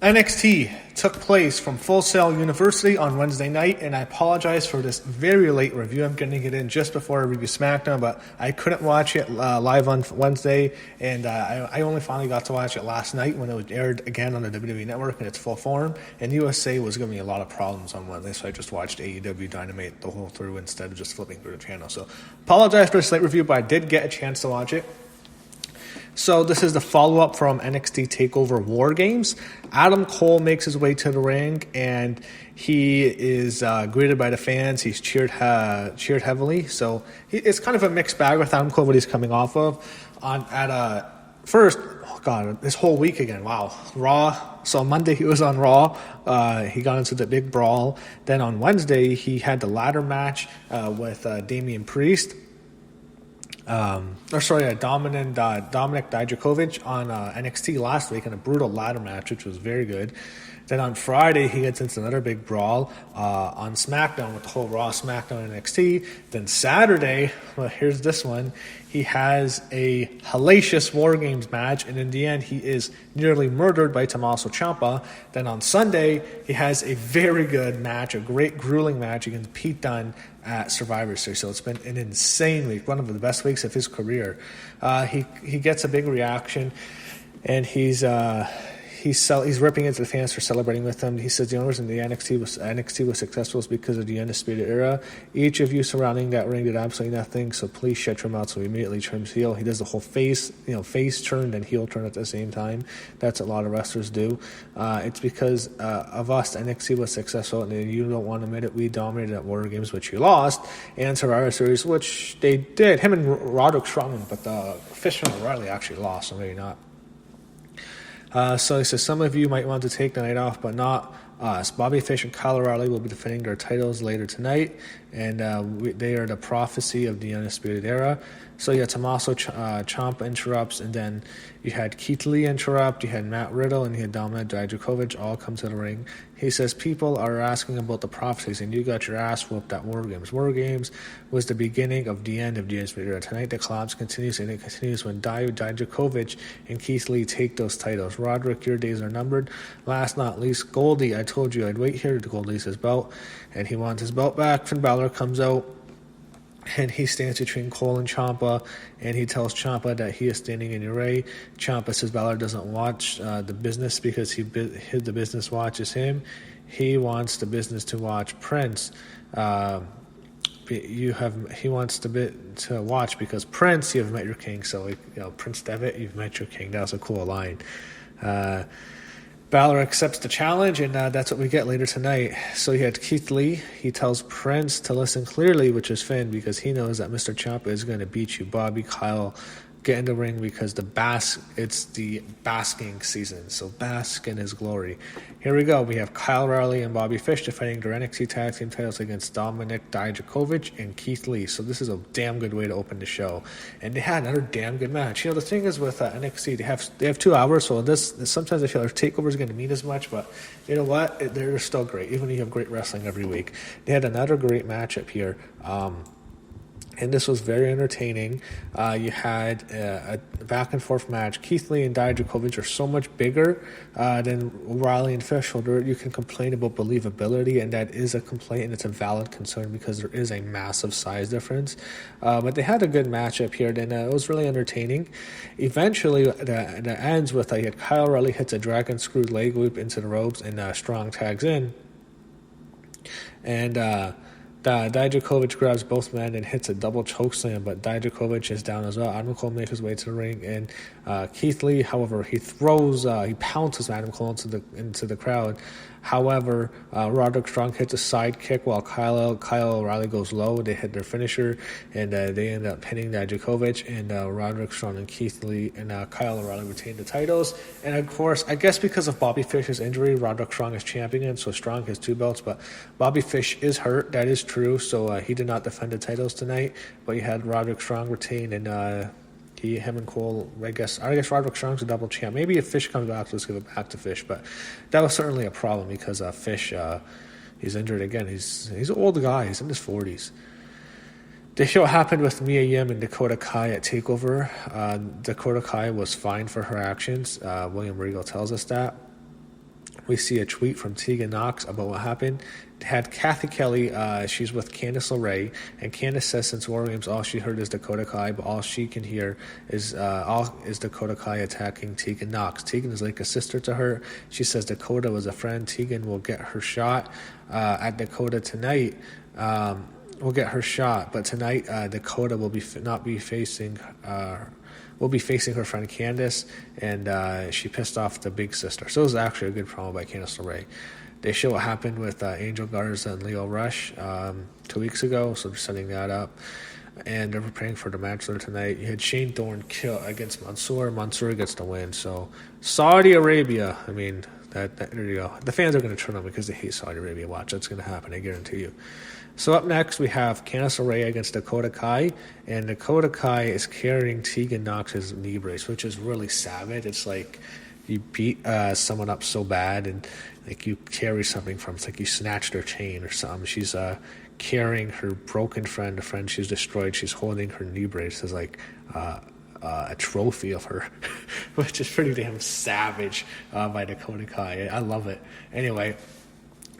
NXT took place from Full Sail University on Wednesday night, and I apologize for this very late review. I'm getting it in just before I review SmackDown, but I couldn't watch it live on Wednesday, and I only finally got to watch it last night when it was aired again on the WWE Network in its full form, and USA was giving me a lot of problems on Wednesday, so I just watched AEW Dynamite the whole through instead of just flipping through the channel. So apologize for this late review, but I did get a chance to watch it. So this is the follow-up from NXT TakeOver War Games. Adam Cole makes his way to the ring, and he is greeted by the fans. He's cheered heavily. So it's kind of a mixed bag with Adam Cole, what he's coming off of. First, this whole week again, wow, Raw. So on Monday he was on Raw. He got into the big brawl. Then on Wednesday he had the ladder match with Damian Priest. Dominic Dijakovic on NXT last week in a brutal ladder match, which was very good. Then on Friday, he gets into another big brawl on SmackDown with the whole Raw, SmackDown, NXT. Then Saturday, well, here's this one. He has a hellacious War Games match, and in the end, he is nearly murdered by Tommaso Ciampa. Then on Sunday, he has a very good match, a great grueling match against Pete Dunne at Survivor Series. So it's been an insane week, one of the best weeks of his career. He gets a big reaction, and he's ripping into the fans for celebrating with them. He says the only reason the NXT was successful is because of the Undisputed Era. Each of you surrounding that ring did absolutely nothing, so please shut your mouth. So he immediately turns heel. He does the whole face turn and heel turn at the same time. That's what a lot of wrestlers do. It's because of us, NXT was successful, and you don't want to admit it. We dominated at War Games, which you lost, and Survivor Series, which they did. Him and Roderick Strongman, but Fishman and Riley actually lost, so maybe not. So he says, some of you might want to take the night off, but not us. Bobby Fish and Kyle O'Reilly will be defending their titles later tonight, and they are the prophecy of the Undisputed Era. So yeah, Tommaso Ciampa interrupts, and then you had Keith Lee interrupt, you had Matt Riddle, and you had Dominic Dijakovic all come to the ring. He says, people are asking about the prophecies, and you got your ass whooped at War Games. War Games was the beginning of the end of the Undisputed Era. Tonight the collapse continues, and it continues when Dijakovic and Keith Lee take those titles. Roderick, your days are numbered. Last not least, Goldie, I told you I'd wait here to Goldie's his belt, and he wants his belt back. Finn Balor comes out, and he stands between Cole and Ciampa, and he tells Ciampa that he is standing in your way. Ciampa says Balor doesn't watch the business because the business watches him. He wants the business to watch Prince. He wants to watch because Prince, you have met your king. So Prince Devitt, you've met your king. That was a cool line. Balor accepts the challenge, and that's what we get later tonight. So he had Keith Lee. He tells Prince to listen clearly, which is Finn, because he knows that Mr. Ciampa is going to beat you. Bobby, Kyle, get in the ring because it's the basking season. So bask in his glory. Here we go. We have Kyle O'Reilly and Bobby Fish defending their NXT Tag Team titles against Dominic Dijakovic and Keith Lee. So this is a damn good way to open the show. And they had another damn good match. The thing is with NXT, they have 2 hours, so sometimes I feel their takeover is going to mean as much, but you know what? They're still great, even if you have great wrestling every week. They had another great matchup here. And this was very entertaining. You had a back-and-forth match. Keith Lee and Dijakovic are so much bigger than O'Reilly and Fish. So you can complain about believability, and that is a complaint, and it's a valid concern because there is a massive size difference. But they had a good matchup here, and it was really entertaining. Eventually, it ends with you had Kyle O'Reilly hits a dragon screw leg loop into the ropes, and Strong tags in. And Dijakovic grabs both men and hits a double chokeslam, but Dijakovic is down as well. Adam Cole makes his way to the ring, and Keith Lee, however, he pounces Adam Cole into the crowd. However, Roderick Strong hits a side kick while Kyle O'Reilly goes low. They hit their finisher, and they end up pinning Dijakovic, and Roderick Strong and Keith Lee and Kyle O'Reilly retain the titles. And of course, I guess because of Bobby Fish's injury, Roderick Strong is champion, so Strong has 2 belts, but Bobby Fish is hurt. That is true, so he did not defend the titles tonight, but you had Roderick Strong retain, and him and Cole, I guess Roderick Strong's a double champ. Maybe if Fish comes back, let's give it back to Fish. But that was certainly a problem because Fish, he's injured again. He's an old guy. He's in his 40s. The show happened with Mia Yim and Dakota Kai at TakeOver. Dakota Kai was fined for her actions. William Regal tells us that. we see a tweet from Tegan Knox about what happened. Had Kathy Kelly, she's with Candice LeRae, and Candice says since War Games, all she heard is Dakota Kai, but all she can hear is Dakota Kai attacking Tegan Knox. Tegan is like a sister to her. She says Dakota was a friend. Tegan will get her shot at Dakota tonight. Will get her shot, but tonight Dakota will be facing her friend Candice, and she pissed off the big sister. So it was actually a good promo by Candice LeRae. They show what happened with Angel Garza and Leo Rush 2 weeks ago, so they're setting that up. And they're preparing for the match there tonight. You had Shane Thorne kill against Mansoor. Mansoor gets the win. So Saudi Arabia, I mean, there you go. The fans are going to turn on because they hate Saudi Arabia. Watch, that's going to happen, I guarantee you. So up next, we have Candice LeRae against Dakota Kai, and Dakota Kai is carrying Tegan Knox's knee brace, which is really savage. It's like you beat someone up so bad, and like you carry something from, it's like you snatched their chain or something. She's carrying her broken friend, a friend she's destroyed. She's holding her knee brace as like a trophy of her, which is pretty damn savage by Dakota Kai. I love it. Anyway,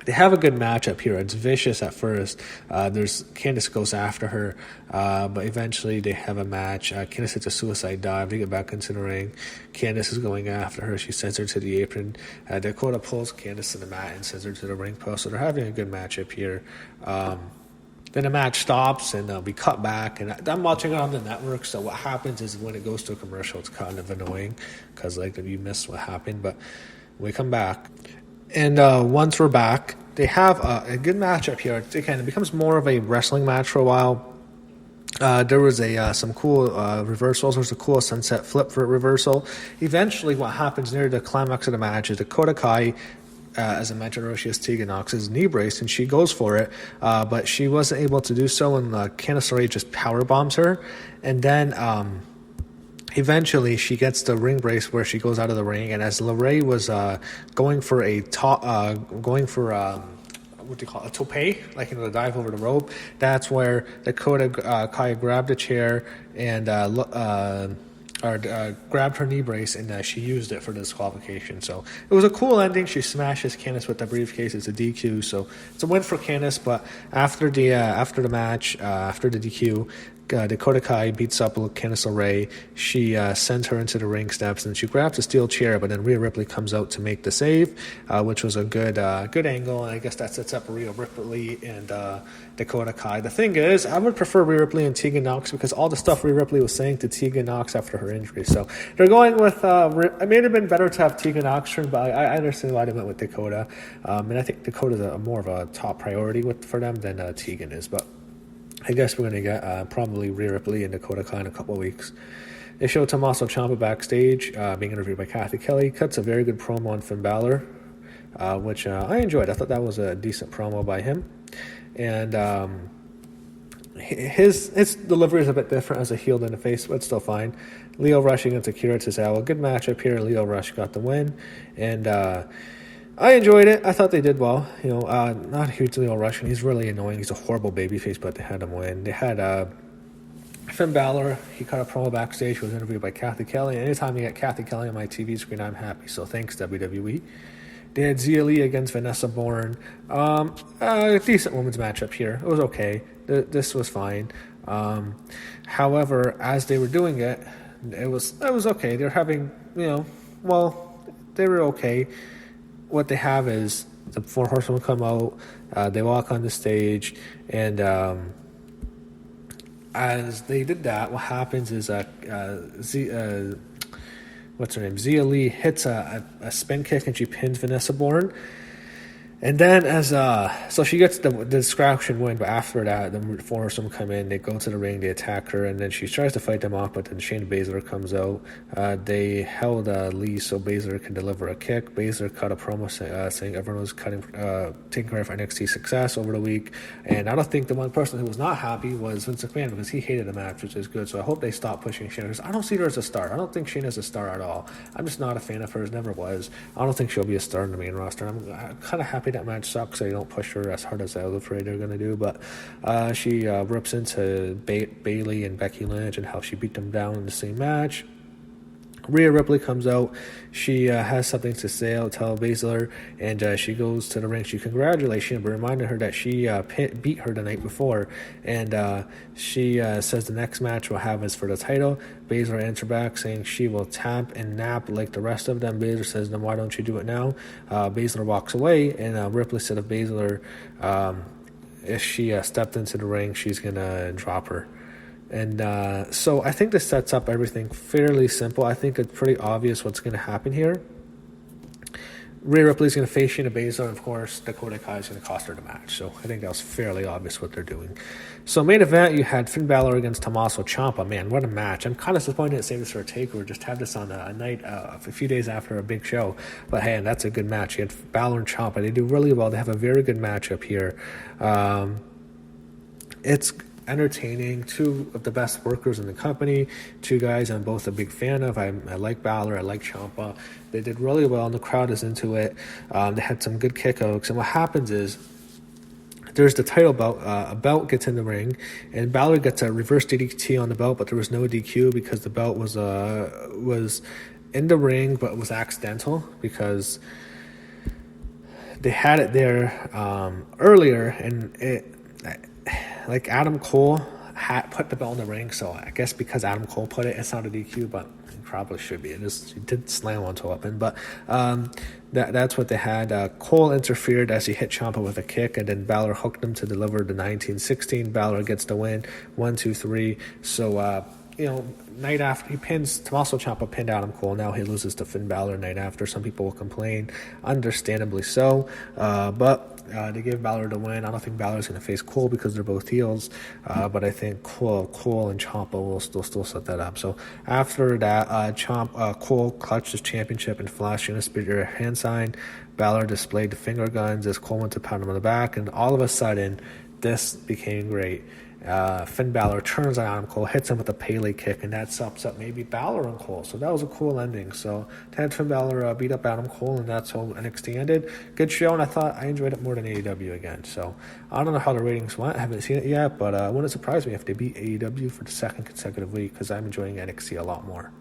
they have a good matchup here. It's vicious at first. Candice goes after her, but eventually they have a match. Candice hits a suicide dive to get back into the ring. Candice is going after her. She sends her to the apron. Dakota pulls Candice to the mat and sends her to the ring post. So they're having a good matchup here. Then the match stops and we cut back. And I'm watching it on the network. So what happens is when it goes to a commercial, it's kind of annoying because like you miss what happened. But we come back. And once we're back, they have a good matchup here. It becomes more of a wrestling match for a while. There was some cool reversals. There was a cool sunset flip for a reversal. Eventually, what happens near the climax of the match is Dakota Kai, as I mentioned earlier, she has Tegan Knox's knee brace, and she goes for it, but she wasn't able to do so, and Candice LeRae just power bombs her. And then eventually, she gets the ring brace where she goes out of the ring, and as LeRae was going for a tope, like the dive over the rope, that's where Dakota Kai grabbed a chair and grabbed her knee brace, and she used it for disqualification. So it was a cool ending. She smashes Candice with the briefcase. It's a DQ, so it's a win for Candice. But after the match, after the DQ, Dakota Kai beats up Candice LeRae. She sends her into the ring steps, and she grabs a steel chair, but then Rhea Ripley comes out to make the save, which was a good angle, and I guess that sets up Rhea Ripley and Dakota Kai. The thing is, I would prefer Rhea Ripley and Tegan Knox because all the stuff Rhea Ripley was saying to Tegan Knox after her injury. So they're going with, it may have been better to have Tegan Knox turn, but I understand why they went with Dakota. And I think Dakota's more of a top priority for them than Tegan is, but I guess we're going to get probably Rhea Ripley and Dakota Kai in a couple of weeks. They show Tommaso Ciampa backstage, being interviewed by Kathy Kelly. Cuts a very good promo on Finn Balor, which I enjoyed. I thought that was a decent promo by him. And his delivery is a bit different as a heel than a face, but it's still fine. Leo Rush against Akira Tozawa. Good matchup here. Leo Rush got the win. And I enjoyed it. I thought they did well. Not a huge Leo Rush, and he's really annoying. He's a horrible babyface, but they had him win. They had Finn Balor. He cut a promo backstage. He was interviewed by Kathy Kelly. And anytime you get Kathy Kelly on my TV screen, I'm happy. So thanks, WWE. They had Zia Lee against Vanessa Bourne. A decent women's matchup here. It was okay. This was fine. However, as they were doing it, it was okay. They're having, they were okay. What they have is the Four Horsemen come out, they walk on the stage, and as they did that, what happens is Zia Lee hits a spin kick and she pins Vanessa Bourne. And then so she gets the distraction win, but after that, the Four Horsemen come in, they go to the ring, they attack her, and then she tries to fight them off, but then Shayna Baszler comes out. They held Lee so Baszler can deliver a kick. Baszler cut a promo saying everyone was taking credit for NXT success over the week, and I don't think the one person who was not happy was Vince McMahon because he hated the match, which is good. So I hope they stop pushing Shayna, because I don't see her as a star. I don't think Shayna's a star at all. I'm just not a fan of hers, never was. I don't think she'll be a star in the main roster. I'm kind of happy that match sucks. They don't push her as hard as I was afraid they're going to do, but she rips into Bayley and Becky Lynch and how she beat them down in the same match. Rhea Ripley comes out. She has something to say. I'll tell Baszler, and she goes to the ring. She congratulates him, but reminded her that she beat her the night before. And she says the next match we'll have is for the title. Baszler answers back saying she will tap and nap like the rest of them. Baszler says, then why don't you do it now? Baszler walks away, and Ripley said of Baszler, if she stepped into the ring, she's going to drop her. And so I think this sets up everything fairly simple. I think it's pretty obvious what's going to happen here. Rhea Ripley's going to face Shayna Baszler, and of course, Dakota Kai is going to cost her the match. So I think that was fairly obvious what they're doing. So main event, you had Finn Balor against Tommaso Ciampa. Man, what a match. I'm kind of disappointed to save this for a takeover. Just have this on a night a few days after a big show. But hey, that's a good match. You had Balor and Ciampa. They do really well. They have a very good matchup here. It's entertaining. Two of the best workers in the company, two guys I'm both a big fan of. I like Balor, I like Ciampa. They did really well, and the crowd is into it. They had some good kickouts, and what happens is there's the title belt. A belt gets in the ring, and Balor gets a reverse DDT on the belt, but there was no DQ because the belt was in the ring, but it was accidental because they had it there earlier, and it. Like Adam Cole put the belt in the ring, so I guess because Adam Cole put it, it's not a DQ, but it probably should be. It did slam onto weapon, but that's what they had. Cole interfered as he hit Ciampa with a kick, and then Balor hooked him to deliver the 1916. Balor gets the win, 1, 2, 3. So night after he pins Tommaso Ciampa pinned Adam Cole. Now he loses to Finn Balor night after. Some people will complain, understandably so, but they give Balor the win. I don't think Balor's going to face Cole because they're both heels, but I think Cole and Ciampa will still set that up. So after that, Cole clutched his championship and flashed in a spirit hand sign. Balor displayed the finger guns as Cole went to pound him on the back, and all of a sudden, this became great. Finn Balor turns on Adam Cole, hits him with a Pele kick, and that sets up maybe Balor and Cole. So that was a cool ending. So to have Finn Balor beat up Adam Cole, and that's how NXT ended. Good show, and I enjoyed it more than AEW again. So I don't know how the ratings went. I haven't seen it yet, but it wouldn't surprise me if they beat AEW for the second consecutive week because I'm enjoying NXT a lot more.